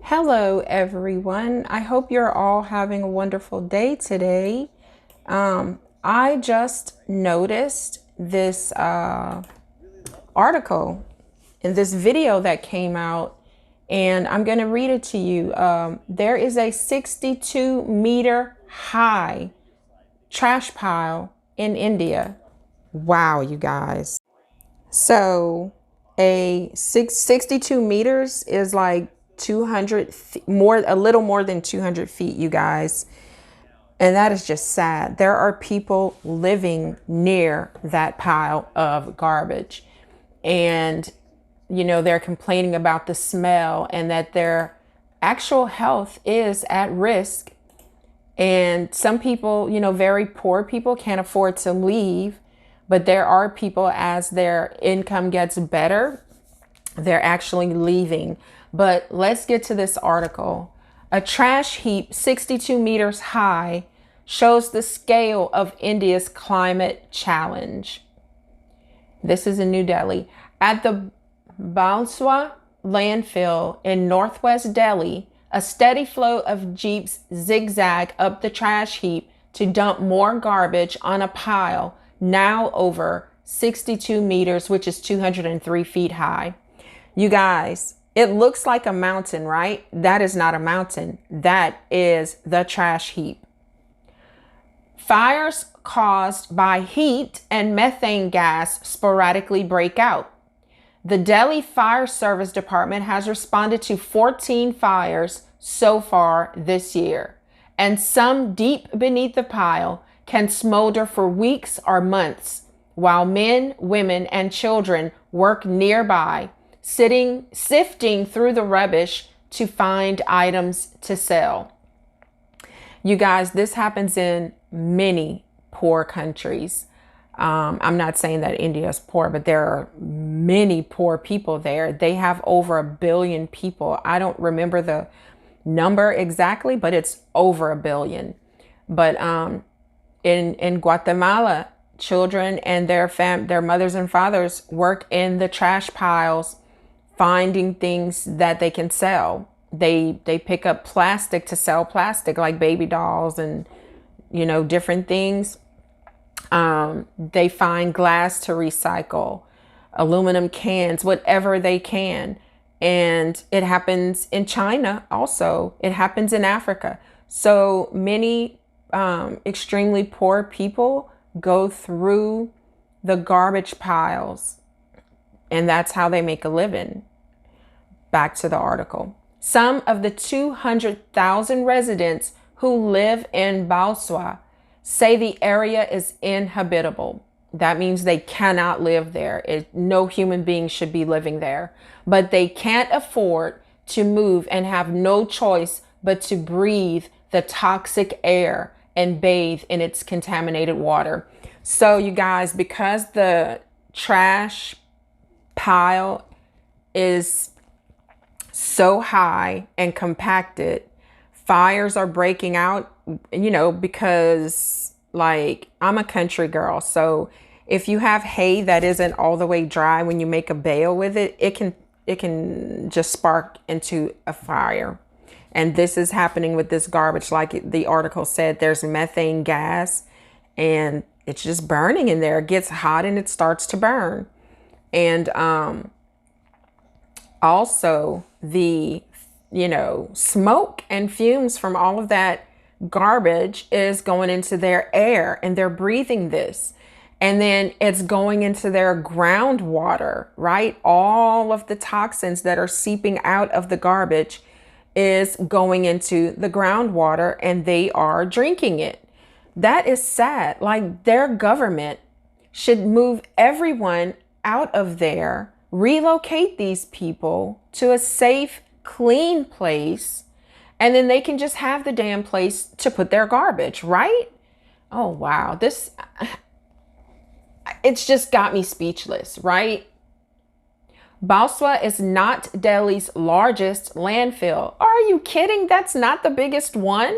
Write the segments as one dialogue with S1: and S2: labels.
S1: Hello, everyone. I hope you're all having a wonderful day today. I just noticed this article in this video that came out, and I'm going to read it to you. There is a 62-meter high trash pile in India. Wow, you guys. So a 62 meters is like 200 more, a little more than 200 feet, you guys. And that is just sad. There are people living near that pile of garbage. And, they're complaining about the smell and that their actual health is at risk. And some people, very poor people can't afford to leave. But there are people, as their income gets better, they're actually leaving. But let's get to this article. A trash heap 62 meters high shows the scale of India's climate challenge. This is in New Delhi. At the Balswa landfill in northwest Delhi, a steady flow of jeeps zigzag up the trash heap to dump more garbage on a pile now over 62 meters, which is 203 feet high. You guys, it looks like a mountain, right? That is not a mountain. That is the trash heap. Fires caused by heat and methane gas sporadically break out. The Delhi Fire Service Department has responded to 14 fires so far this year, and some deep beneath the pile can smolder for weeks or months, while men, women, and children work nearby, sifting through the rubbish to find items to sell. You guys, this happens in many poor countries. I'm not saying that India is poor, but there are many poor people there. They have over 1 billion people. I don't remember the number exactly, but it's over 1 billion. But in Guatemala, children and their mothers and fathers work in the trash piles, finding things that they can sell. They pick up plastic to sell plastic, like baby dolls and different things. They find glass to recycle, aluminum cans, whatever they can. And it happens in China also. It happens in Africa. So many extremely poor people go through the garbage piles, and that's how they make a living. Back to the article. Some of the 200,000 residents who live in Balswa say the area is inhabitable. That means they cannot live there. No human being should be living there. But they can't afford to move and have no choice but to breathe the toxic air and bathe in its contaminated water. So you guys, because the trash pile is so high and compacted, fires are breaking out, because like I'm a country girl. So if you have hay that isn't all the way dry, when you make a bale with it, it can just spark into a fire. And this is happening with this garbage. Like the article said, there's methane gas and it's just burning in there. It gets hot and it starts to burn. And also the, smoke and fumes from all of that garbage is going into their air and they're breathing this. And then it's going into their groundwater, right? All of the toxins that are seeping out of the garbage is going into the groundwater and they are drinking it. That is sad. Like their government should move everyone out of there, relocate these people to a safe, clean place, and then they can just have the damn place to put their garbage, right? Oh, wow. It's just got me speechless, right? Balswa is not Delhi's largest landfill. Are you kidding? That's not the biggest one.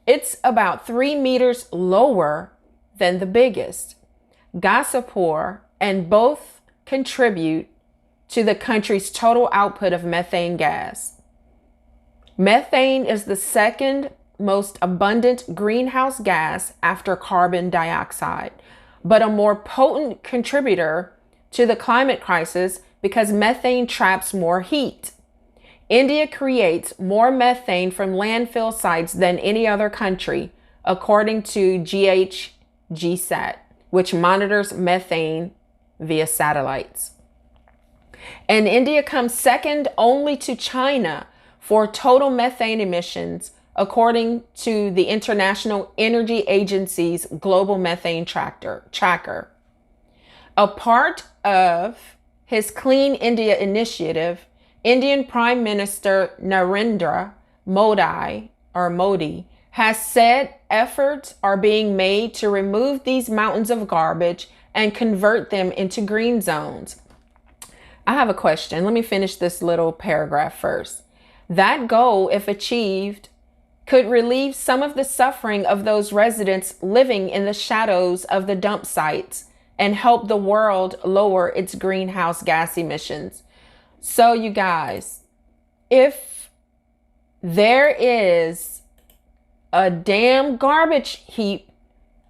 S1: It's about 3 meters lower than the biggest, Ghazipur, and both contribute to the country's total output of methane gas. Methane is the second most abundant greenhouse gas after carbon dioxide, but a more potent contributor to the climate crisis because methane traps more heat. India creates more methane from landfill sites than any other country, according to GHGSat, which monitors methane via satellites. And India comes second only to China for total methane emissions, according to the International Energy Agency's Global Methane Tracker. A part of his Clean India initiative, Indian Prime Minister Narendra Modi has said efforts are being made to remove these mountains of garbage and convert them into green zones. I have a question. Let me finish this little paragraph first. That goal, if achieved, could relieve some of the suffering of those residents living in the shadows of the dump sites and help the world lower its greenhouse gas emissions. So, you guys, if there is a damn garbage heap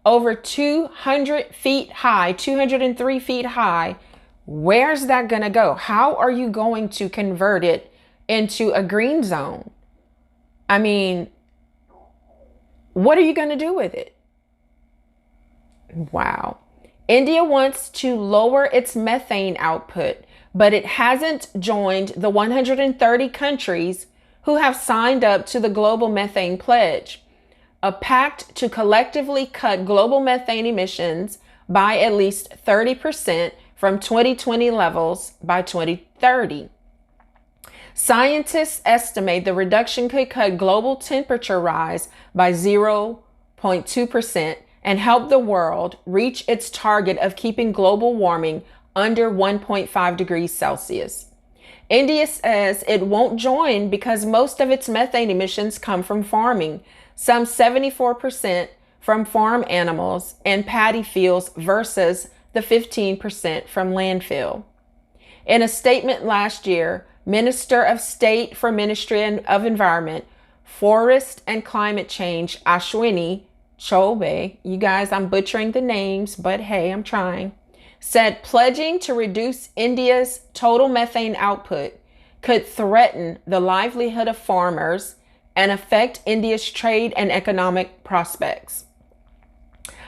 S1: over 200 feet high, 203 feet high, where's that going to go? How are you going to convert it into a green zone? I mean, what are you going to do with it? Wow. India wants to lower its methane output, but it hasn't joined the 130 countries who have signed up to the Global Methane Pledge, a pact to collectively cut global methane emissions by at least 30% from 2020 levels by 2030. Scientists estimate the reduction could cut global temperature rise by 0.2% and help the world reach its target of keeping global warming under 1.5 degrees Celsius. India says it won't join because most of its methane emissions come from farming, some 74% from farm animals and paddy fields versus the 15% from landfill. In a statement last year, Minister of State for Ministry of Environment, Forest and Climate Change, Ashwini Choube, you guys, I'm butchering the names, but hey, I'm trying, said pledging to reduce India's total methane output could threaten the livelihood of farmers and affect India's trade and economic prospects.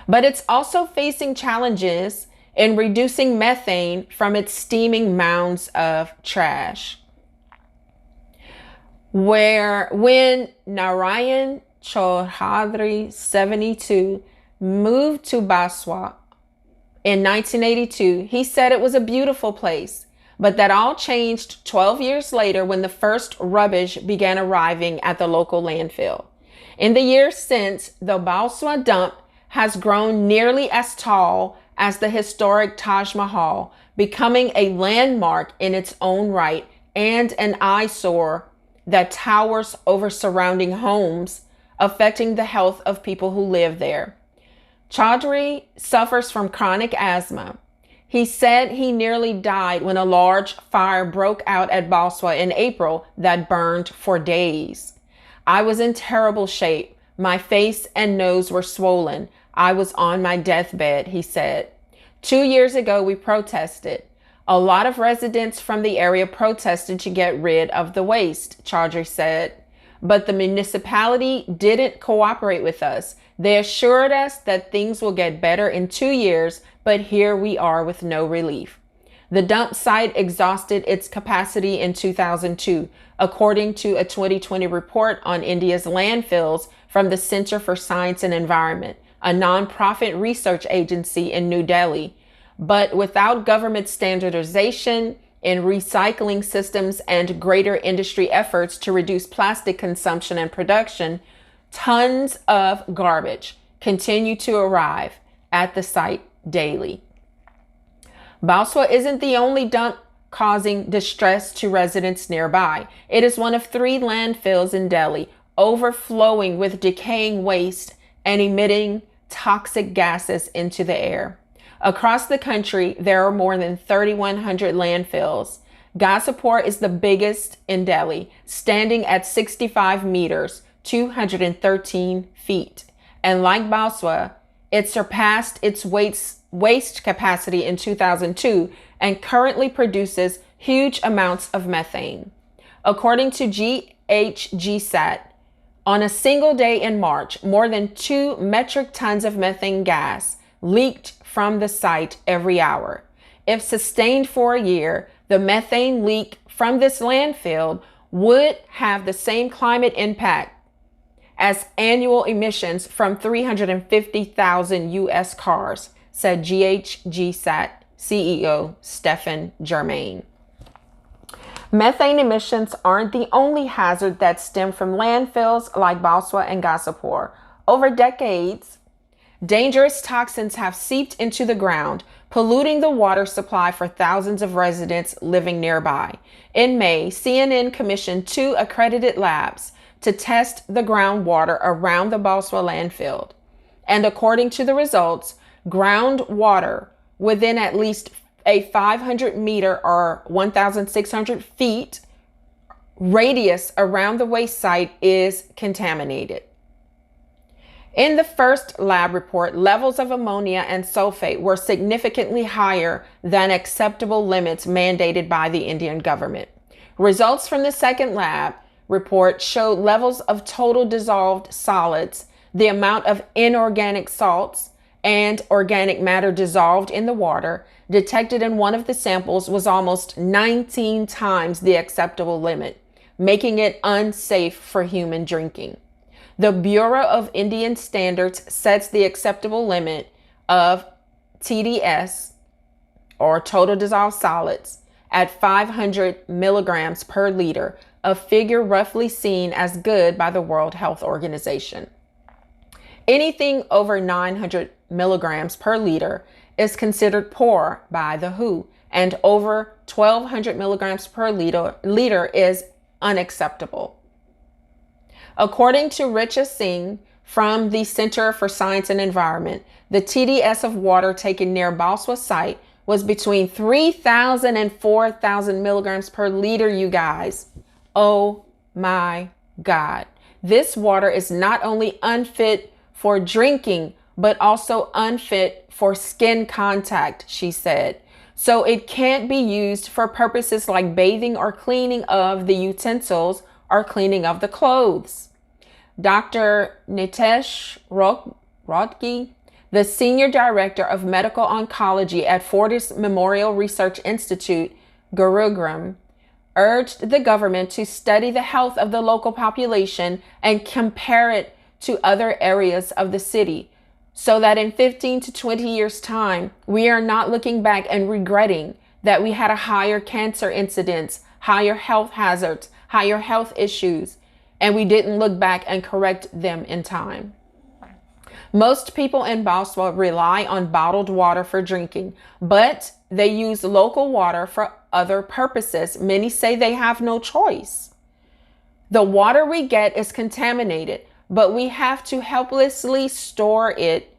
S1: But it's also facing challenges in reducing methane from its steaming mounds of trash. When Narayan Chaudhary, 72, moved to Baswa in 1982, he said it was a beautiful place, but that all changed 12 years later when the first rubbish began arriving at the local landfill. In the years since, the Baswa dump has grown nearly as tall as the historic Taj Mahal, becoming a landmark in its own right and an eyesore that towers over surrounding homes, affecting the health of people who live there. Chaudhary suffers from chronic asthma. He said he nearly died when a large fire broke out at Baswa in April that burned for days. I was in terrible shape. My face and nose were swollen. I was on my deathbed, he said. 2 years ago, we protested. A lot of residents from the area protested to get rid of the waste, Chaudhary said. But the municipality didn't cooperate with us. They assured us that things will get better in 2 years, but here we are with no relief. The dump site exhausted its capacity in 2002, according to a 2020 report on India's landfills from the Center for Science and Environment, a nonprofit research agency in New Delhi. But without government standardization in recycling systems and greater industry efforts to reduce plastic consumption and production, tons of garbage continue to arrive at the site daily. Baswa isn't the only dump causing distress to residents nearby. It is one of 3 landfills in Delhi, overflowing with decaying waste and emitting toxic gases into the air. Across the country, there are more than 3,100 landfills, Gazipur is the biggest in Delhi, standing at 65 meters, 213 feet. And like Baswa, it surpassed its waste capacity in 2002 and currently produces huge amounts of methane. According to GHGSat, on a single day in March, more than 2 metric tons of methane gas leaked from the site every hour. If sustained for a year, the methane leak from this landfill would have the same climate impact as annual emissions from 350,000 U.S. cars, said GHGSat CEO Stefan Germain. Methane emissions aren't the only hazard that stem from landfills like Baswa and Gazipur. Over decades, dangerous toxins have seeped into the ground, polluting the water supply for thousands of residents living nearby. In May, CNN commissioned 2 accredited labs to test the groundwater around the Baswa landfill. And according to the results, groundwater within at least a 500 meter or 1,600 feet radius around the waste site is contaminated. In the first lab report, levels of ammonia and sulfate were significantly higher than acceptable limits mandated by the Indian government. Results from the second lab report showed levels of total dissolved solids, the amount of inorganic salts and organic matter dissolved in the water detected in one of the samples was almost 19 times the acceptable limit, making it unsafe for human drinking. The Bureau of Indian Standards sets the acceptable limit of TDS, or total dissolved solids, at 500 milligrams per liter, a figure roughly seen as good by the World Health Organization. Anything over 900 milligrams per liter is considered poor by the WHO, and over 1,200 milligrams per liter is unacceptable. According to Richa Singh from the Center for Science and Environment, the TDS of water taken near Baswa site was between 3,000 and 4,000 milligrams per liter, you guys. Oh my God. This water is not only unfit for drinking, but also unfit for skin contact, she said. So it can't be used for purposes like bathing or cleaning of the utensils or cleaning of the clothes. Dr. Nitesh Rodki, the Senior Director of Medical Oncology at Fortis Memorial Research Institute, Gurugram, urged the government to study the health of the local population and compare it to other areas of the city, so that in 15 to 20 years' time, we are not looking back and regretting that we had a higher cancer incidence, higher health hazards, higher health issues, and we didn't look back and correct them in time. Most people in Baswa rely on bottled water for drinking, but they use local water for other purposes. Many say they have no choice. The water we get is contaminated, but we have to helplessly store it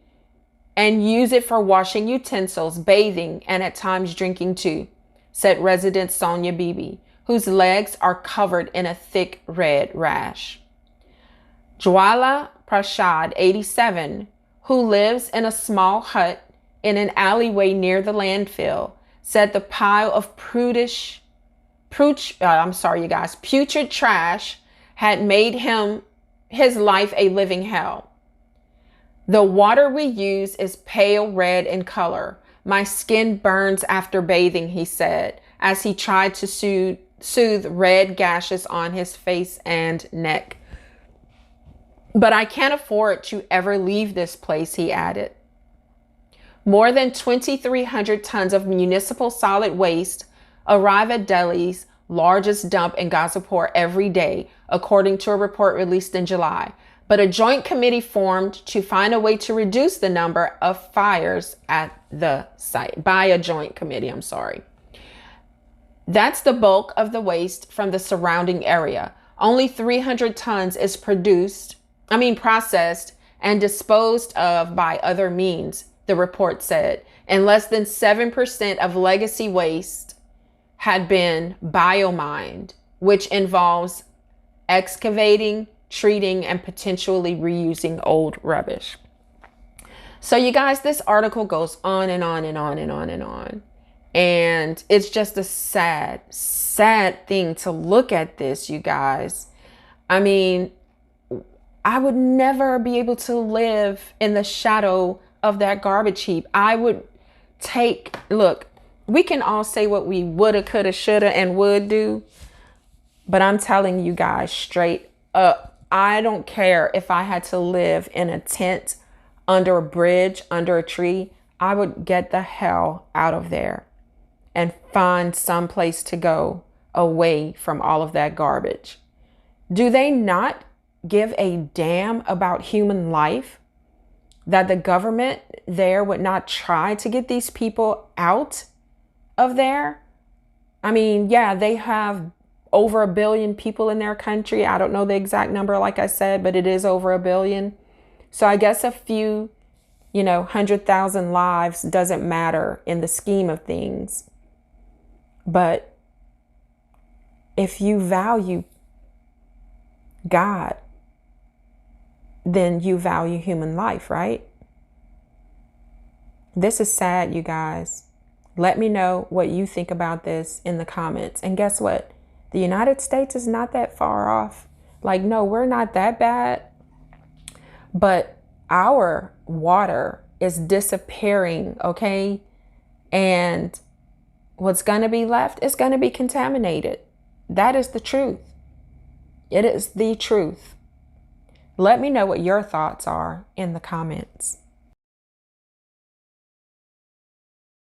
S1: and use it for washing utensils, bathing, and at times drinking too, said resident Sonia Bibi, whose legs are covered in a thick red rash. Jwala Prasad, 87, who lives in a small hut in an alleyway near the landfill, said the pile of putrid trash had made his life a living hell. The water we use is pale red in color. My skin burns after bathing, he said, as he tried to soothe red gashes on his face and neck. But I can't afford to ever leave this place, he added. More than 2,300 tons of municipal solid waste arrive at Delhi's largest dump in Gazipur every day, according to a report released in July. But a joint committee formed to find a way to reduce the number of fires at the site. By a joint committee, That's the bulk of the waste from the surrounding area. Only 300 tons is processed and disposed of by other means, the report said, and less than 7% of legacy waste had been biomined, which involves excavating, treating, and potentially reusing old rubbish. So you guys, this article goes on and on and on and on and on. And it's just a sad, sad thing to look at this, you guys. I mean, I would never be able to live in the shadow of that garbage heap. I would look, we can all say what we woulda, coulda, shoulda, and would do. But I'm telling you guys straight up, I don't care if I had to live in a tent, under a bridge, under a tree. I would get the hell out of there and find some place to go away from all of that garbage. Do they not give a damn about human life? That the government there would not try to get these people out of there? I mean, yeah, they have over 1 billion people in their country. I don't know the exact number, like I said, but it is over 1 billion. So I guess a few, 100,000 lives doesn't matter in the scheme of things. But if you value God, then you value human life, right? This is sad, you guys. Let me know what you think about this in the comments. And guess what? The United States is not that far off. Like, no, we're not that bad. But our water is disappearing, okay? And what's going to be left is going to be contaminated. That is the truth. It is the truth. Let me know what your thoughts are in the comments.